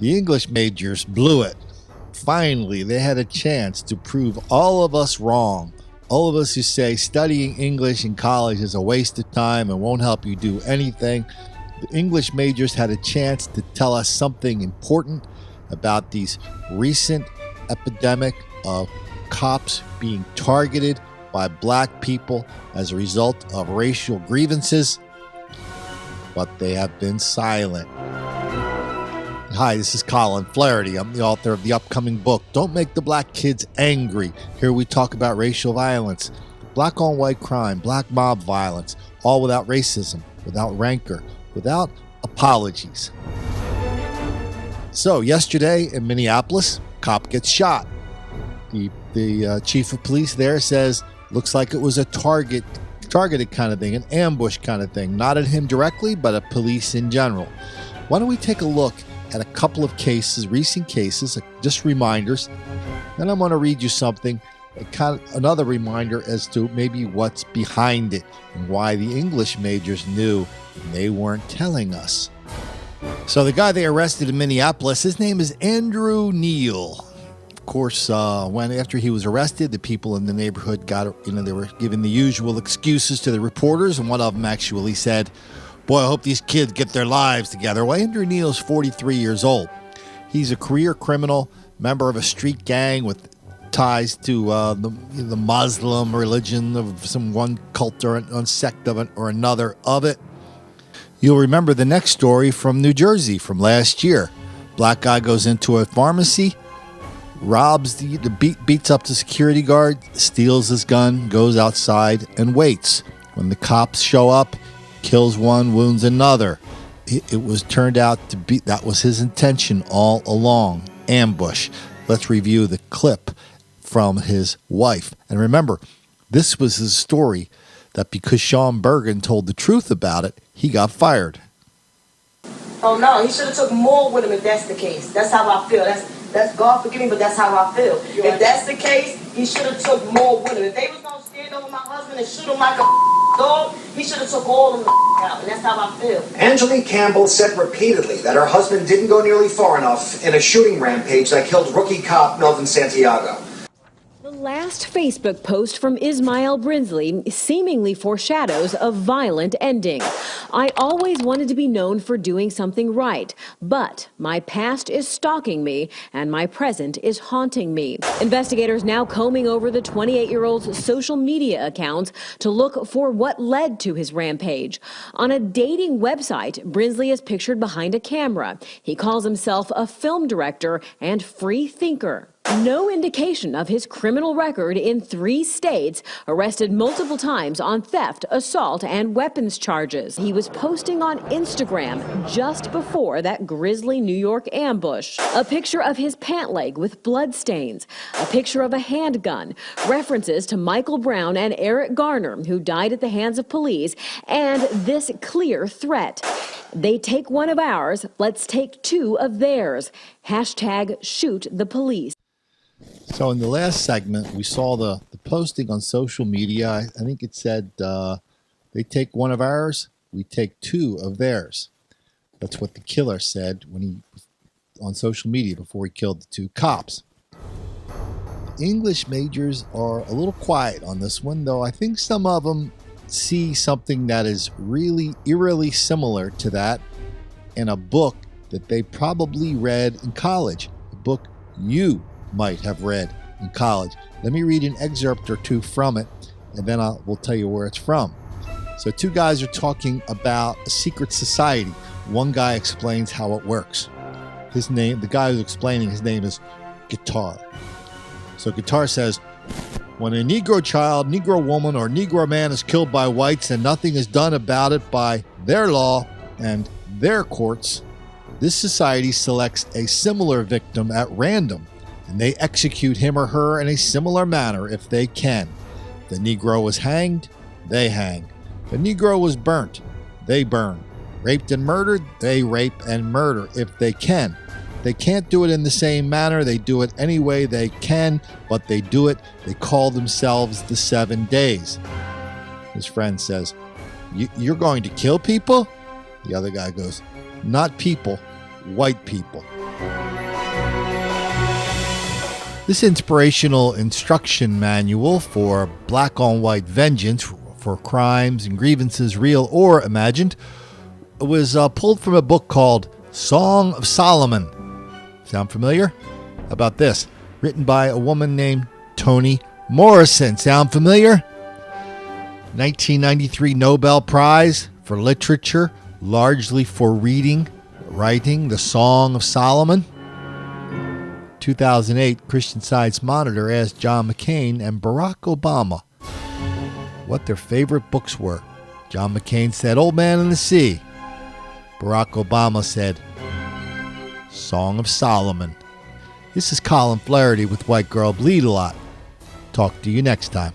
The English majors blew it. Finally, they had a chance to prove all of us wrong. All of us who say studying English in college is a waste of time and won't help you do anything. The English majors had a chance to tell us something important about these recent epidemic of cops being targeted by black people as a result of racial grievances, but they have been silent. Hi, this is Colin Flaherty. I'm the author of the upcoming book, Don't Make the Black Kids Angry. Here we talk about racial violence, black on white crime, black mob violence, all without racism, without rancor, without apologies. So yesterday in Minneapolis, cop gets shot. The chief of police there says, looks like it was a targeted kind of thing, an ambush kind of thing, not at him directly, but at police in general. Why don't we take a look at a couple of cases, recent cases, just reminders. Then I'm going to read you something, another reminder as to maybe what's behind it and why the English majors knew and they weren't telling us. So the guy they arrested in Minneapolis, his name is Andrew Neal. Of course, after he was arrested, the people in the neighborhood they were giving the usual excuses to the reporters, and one of them actually said, "Boy, I hope these kids get their lives together." Well, Andrew Neal's 43 years old. He's a career criminal, member of a street gang with ties to the Muslim religion of some one cult or one sect of it or another of it. You'll remember the next story from New Jersey from last year. Black guy goes into a pharmacy, robs beats up the security guard, steals his gun, goes outside and waits. When the cops show up, kills one, wounds another. It was turned out to be that was his intention all along. Ambush. Let's review the clip from his wife. And remember, this was his story that because Sean Bergen told the truth about it, he got fired. Oh no, he should have took more with him if that's the case. That's how I feel. That's God forgive me, but that's how I feel. If that's the case, he should have took more with him. If they was gonna stand over my husband and shoot him like a dog, he should have took all of them out, and that's how I feel. Angelique Campbell said repeatedly that her husband didn't go nearly far enough in a shooting rampage that killed rookie cop Melvin Santiago. The last Facebook post from Ismael Brinsley seemingly foreshadows a violent ending. "I always wanted to be known for doing something right, but my past is stalking me and my present is haunting me." Investigators now combing over the 28-year-old's social media accounts to look for what led to his rampage. On a dating website, Brinsley is pictured behind a camera. He calls himself a film director and free thinker. No indication of his criminal record in 3 states, arrested multiple times on theft, assault, and weapons charges. He was posting on Instagram just before that grisly New York ambush. A picture of his pant leg with bloodstains, a picture of a handgun, references to Michael Brown and Eric Garner, who died at the hands of police, and this clear threat. "They take one of ours, let's take 2 of theirs. #shoot the police." So in the last segment, we saw the posting on social media. I think it said, they take one of ours, we take 2 of theirs. That's what the killer said when he on social media before he killed the 2 cops. The English majors are a little quiet on this one, though I think some of them see something that is really eerily similar to that in a book that they probably read in college, a book you might have read in college. Let me read an excerpt or 2 from it, and then we'll tell you where it's from. So 2 guys are talking about a secret society. One guy explains how it works. The guy who's explaining, his name is Guitar. So Guitar says, "When a Negro child, Negro woman, or Negro man is killed by whites and nothing is done about it by their law and their courts, this society selects a similar victim at random, and they execute him or her in a similar manner if they can. The Negro was hanged, they hang. The Negro was burnt, they burn. Raped and murdered, they rape and murder if they can. They can't do it in the same manner, they do it any way they can, but they do it. They call themselves the 7 days." His friend says, "You're going to kill people?" The other guy goes, "Not people, white people." This inspirational instruction manual for black on white vengeance for crimes and grievances, real or imagined, was pulled from a book called Song of Solomon. Sound familiar? How about this? Written by a woman named Toni Morrison. Sound familiar? 1993 Nobel Prize for Literature, largely for writing the Song of Solomon. 2008 Christian Science Monitor asked John McCain and Barack Obama what their favorite books were. John McCain said Old Man and the Sea. Barack Obama said Song of Solomon. This is Colin Flaherty with White Girl Bleed a Lot. Talk to you next time.